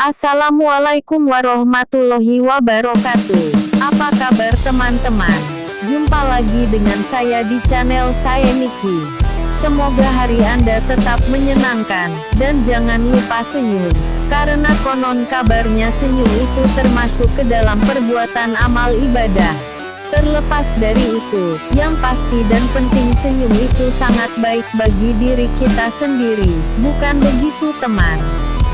Assalamualaikum warahmatullahi wabarakatuh. Apa kabar teman-teman? Jumpa lagi dengan saya di channel saya Niki. Semoga hari Anda tetap menyenangkan, dan jangan lupa senyum. Karena konon kabarnya senyum itu termasuk ke dalam perbuatan amal ibadah. Terlepas dari itu, yang pasti dan penting senyum itu sangat baik bagi diri kita sendiri, bukan begitu teman?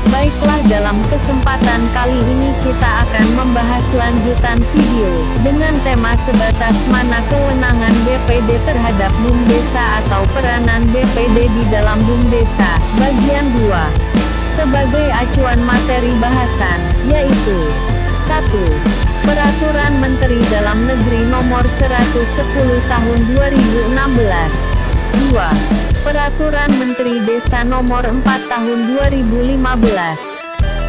Baiklah, dalam kesempatan kali ini kita akan membahas lanjutan video dengan tema sebatas mana kewenangan BPD terhadap BUMDesa atau peranan BPD di dalam BUMDesa, bagian 2. Sebagai acuan materi bahasan, yaitu 1. Peraturan Menteri Dalam Negeri Nomor 110 Tahun 2016. 2. Peraturan Menteri Desa Nomor 4 Tahun 2015.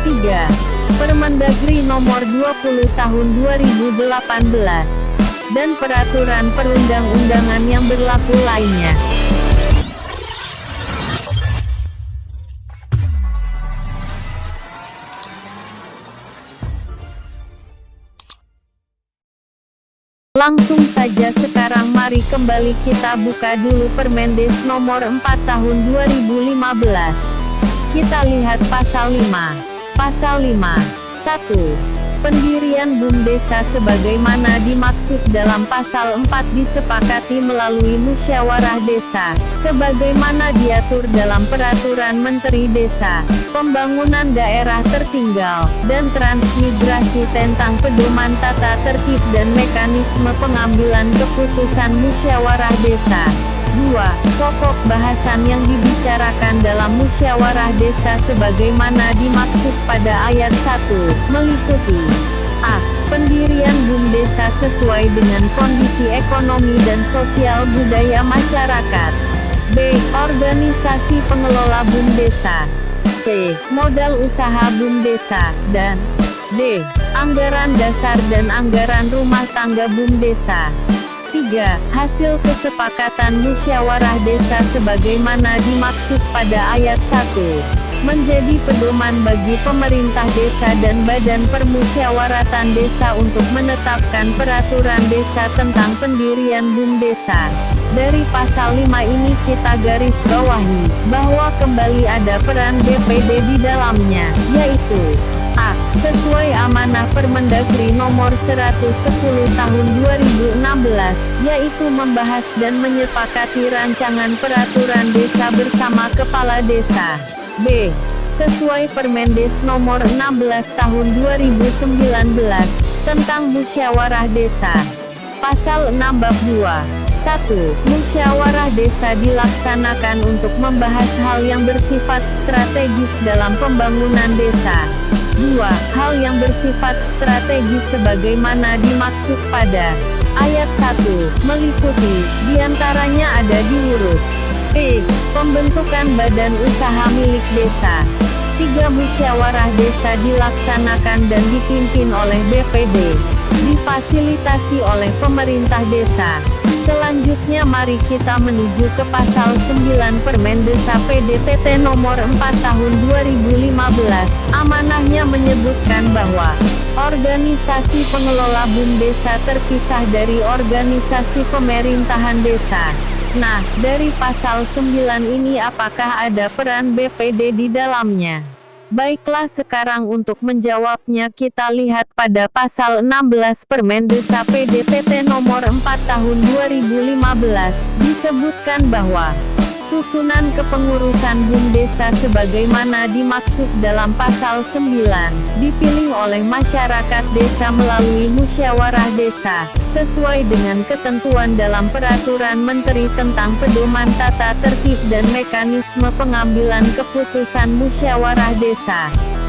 3. Permendagri Nomor 20 Tahun 2018. Dan peraturan perundang-undangan yang berlaku lainnya. Langsung saja sekarang mari kembali kita buka dulu Permendes nomor 4 tahun 2015. Kita lihat pasal 5. Pasal 5. 1. Pendirian BUMDesa sebagaimana dimaksud dalam pasal 4 disepakati melalui musyawarah desa, sebagaimana diatur dalam Peraturan Menteri Desa, Pembangunan Daerah Tertinggal, dan Transmigrasi tentang pedoman tata tertib dan mekanisme pengambilan keputusan musyawarah desa. 2. Pokok bahasan yang dibicarakan dalam musyawarah desa sebagaimana dimaksud pada ayat 1, meliputi a. Pendirian BUMDesa sesuai dengan kondisi ekonomi dan sosial budaya masyarakat. B. Organisasi pengelola BUMDesa. C. Modal usaha BUMDesa. Dan D. Anggaran dasar dan anggaran rumah tangga BUMDesa. 3. Hasil kesepakatan musyawarah desa sebagaimana dimaksud pada ayat 1, menjadi pedoman bagi pemerintah desa dan badan permusyawaratan desa untuk menetapkan peraturan desa tentang pendirian BUMDesa. Dari pasal 5 ini kita garis bawahi, bahwa kembali ada peran BPD di dalamnya, yaitu a. Sesuai amanah Permendagri Nomor 110 Tahun 2016, yaitu membahas dan menyepakati rancangan peraturan desa bersama kepala desa. B. Sesuai Permendes Nomor 16 Tahun 2019, tentang musyawarah desa. Pasal 6 Bab 2. 1. Musyawarah desa dilaksanakan untuk membahas hal yang bersifat strategis dalam pembangunan desa. 2. Hal yang bersifat strategis sebagaimana dimaksud pada ayat 1, meliputi, diantaranya ada di huruf E. Pembentukan badan usaha milik desa. 3. Musyawarah desa dilaksanakan dan dipimpin oleh BPD, difasilitasi oleh pemerintah desa. Selanjutnya mari kita menuju ke pasal 9 Permendesa PDTT nomor 4 tahun 2015. Amanahnya menyebutkan bahwa organisasi pengelola BUMDesa terpisah dari organisasi pemerintahan desa. Nah, dari pasal 9 ini apakah ada peran BPD di dalamnya? Baiklah, sekarang untuk menjawabnya kita lihat pada pasal 16 Permendesa PDTT nomor 4 tahun 2015, disebutkan bahwa susunan kepengurusan BUMDesa sebagaimana dimaksud dalam pasal 9, dipilih oleh masyarakat desa melalui musyawarah desa, sesuai dengan ketentuan dalam Peraturan Menteri tentang pedoman tata tertib dan mekanisme pengambilan keputusan musyawarah desa.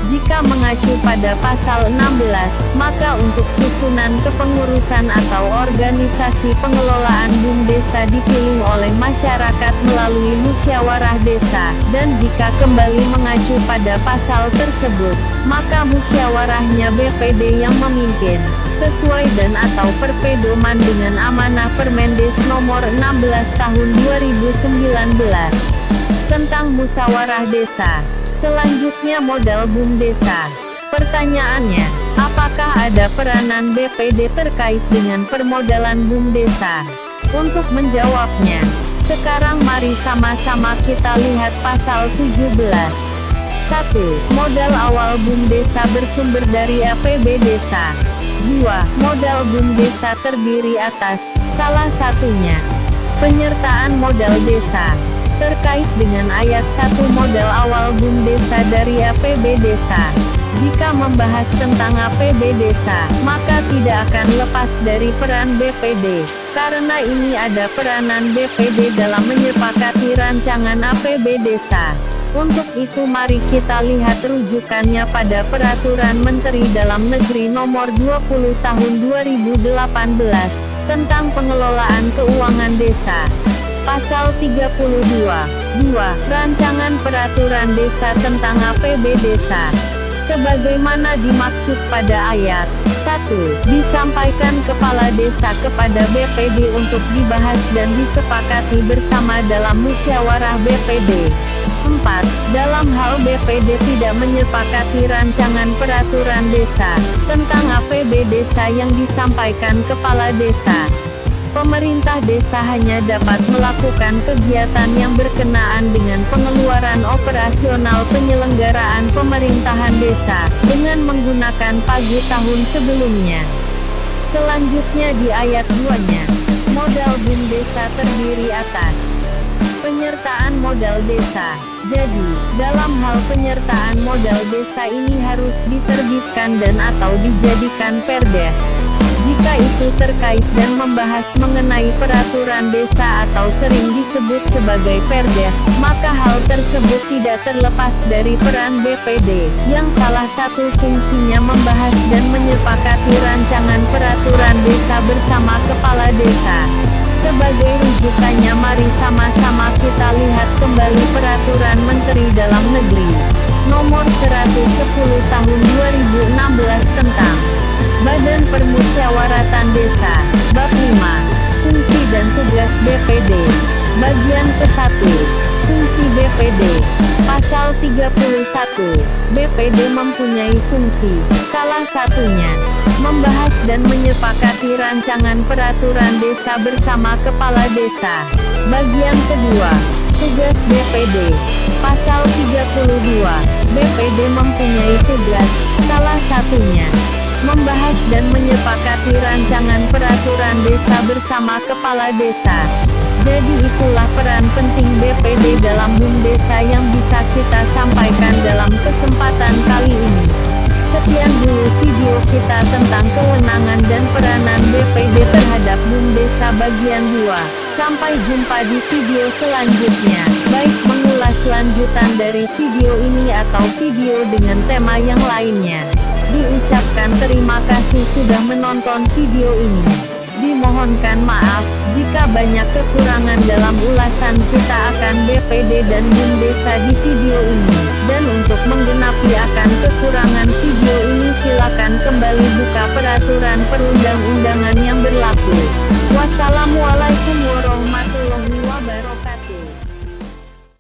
Jika mengacu pada pasal 16, maka untuk susunan kepengurusan atau organisasi pengelolaan BUMDesa dipilih oleh masyarakat melalui musyawarah desa, dan jika kembali mengacu pada pasal tersebut, maka musyawarahnya BPD yang memimpin, sesuai dan atau berpedoman dengan amanah Permendes nomor 16 tahun 2019 tentang musyawarah desa. Selanjutnya modal BUMDesa. Pertanyaannya, apakah ada peranan BPD terkait dengan permodalan BUMDesa? Untuk menjawabnya, sekarang mari sama-sama kita lihat pasal 17. 1. Modal awal BUMDesa bersumber dari APB Desa. 2. Modal BUMDesa terdiri atas, salah satunya, penyertaan modal desa. Terkait dengan ayat 1 modal awal BUMDesa dari APB Desa. Jika membahas tentang APB Desa, maka tidak akan lepas dari peran BPD, karena ini ada peranan BPD dalam menyepakati rancangan APB Desa. Untuk itu mari kita lihat rujukannya pada Peraturan Menteri Dalam Negeri Nomor 20 Tahun 2018, tentang pengelolaan keuangan desa. Pasal 32. 2. Rancangan Peraturan Desa tentang APB Desa. Sebagaimana dimaksud pada ayat 1, disampaikan Kepala Desa kepada BPD untuk dibahas dan disepakati bersama dalam musyawarah BPD. 4. Dalam hal BPD tidak menyepakati rancangan peraturan desa, tentang APB Desa yang disampaikan Kepala Desa, pemerintah desa hanya dapat melakukan kegiatan yang berkenaan dengan pengeluaran operasional penyelenggaraan pemerintahan desa, dengan menggunakan pagu tahun sebelumnya. Selanjutnya di ayat 2-nya, modal BUMDesa terdiri atas penyertaan modal desa. Jadi, dalam hal penyertaan modal desa ini harus diterbitkan dan atau dijadikan perdes. Jika itu terkait dan membahas mengenai peraturan desa atau sering disebut sebagai perdes, maka hal tersebut tidak terlepas dari peran BPD, yang salah satu fungsinya membahas dan menyepakati rancangan peraturan desa bersama kepala desa. Sebagai rujukannya mari sama-sama kita lihat kembali Peraturan Menteri Dalam Negeri Nomor 110 Tahun 2016 tentang Badan Permusyawaratan Desa, Bab 5, Fungsi dan Tugas BPD, Bagian ke-1, Fungsi BPD, Pasal 31, BPD mempunyai fungsi, salah satunya, membahas dan menyepakati rancangan peraturan desa bersama kepala desa. Bagian kedua, tugas BPD, Pasal 32, BPD mempunyai tugas, salah satunya, membahas dan menyepakati rancangan peraturan desa bersama kepala desa. Jadi itulah peran penting BPD dalam BUMDesa yang bisa kita sampaikan dalam kesempatan kali ini. Sekian dulu video kita tentang kewenangan dan peranan BPD terhadap BUMDesa bagian 2. Sampai jumpa di video selanjutnya. Baik mengulas lanjutan dari video ini atau video dengan tema yang lainnya. Diucapkan terima kasih sudah menonton video ini. Dimohonkan maaf, jika banyak kekurangan dalam ulasan kita akan BPD dan BUMDesa di video ini. Dan untuk menggenapi akan kekurangan video ini silakan kembali buka peraturan perundang-undangan yang berlaku. Wassalamualaikum.